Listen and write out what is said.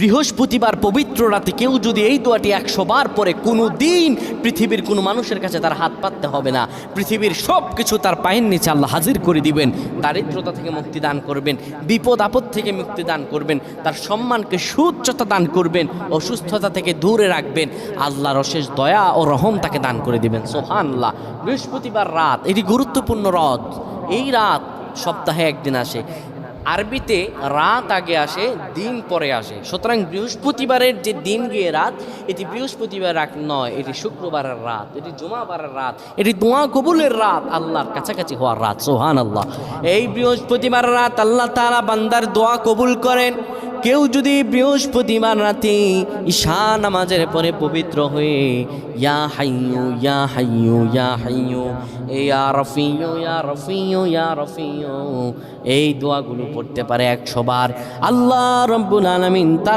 বৃহস্পতিবার পবিত্র রাতে কেউ যদি এই দোয়াটি 100 বার পরে, কোনো দিন পৃথিবীর কোনো মানুষের কাছে তার হাত পাততে হবে না। পৃথিবীর সব কিছু তার পায়ের নিচে আল্লাহ হাজির করে দিবেন। দারিদ্রতা থেকে মুক্তি দান করবেন, বিপদ আপদ থেকে মুক্তি দান করবেন, তার সম্মানকে সুউচ্চতা দান করবেন, অসুস্থতা থেকে দূরে রাখবেন। আল্লাহর অশেষ দয়া ও রহম তাকে দান করে দিবেন। সুবহানাল্লাহ। বৃহস্পতিবার রাত এটি গুরুত্বপূর্ণ রাত। এই রাত সপ্তাহে একদিন আসে। আরবিতে রাত আগে আসে, দিন পরে আসে। সুতরাং বৃহস্পতিবারের যে দিন গিয়ে রাত, এটি বৃহস্পতিবার রাত নয়, এটি শুক্রবারের রাত, এটি জুমাবারের রাত, এটি দোয়া কবুলের রাত, আল্লাহর কাছাকাছি হওয়ার রাত। সুবহানাল্লাহ। এই বৃহস্পতিবার রাত আল্লাহ তাআলা বান্দার দোয়া কবুল করেন। কেউ যদি বৃহস্পতিবার রাতে ঈশা নামাজের পরে পবিত্র হয়ে ইয়া হাইয়ু ইয়া হাইয়ু ইয়া হাইয়ু ইয়া রফিয়ু ইয়া রফিয়ু ইয়া রফিয়ু এই দোয়াগুলো পড়তে পারে 100 বার, আল্লাহ রাব্বুল আলামিন তার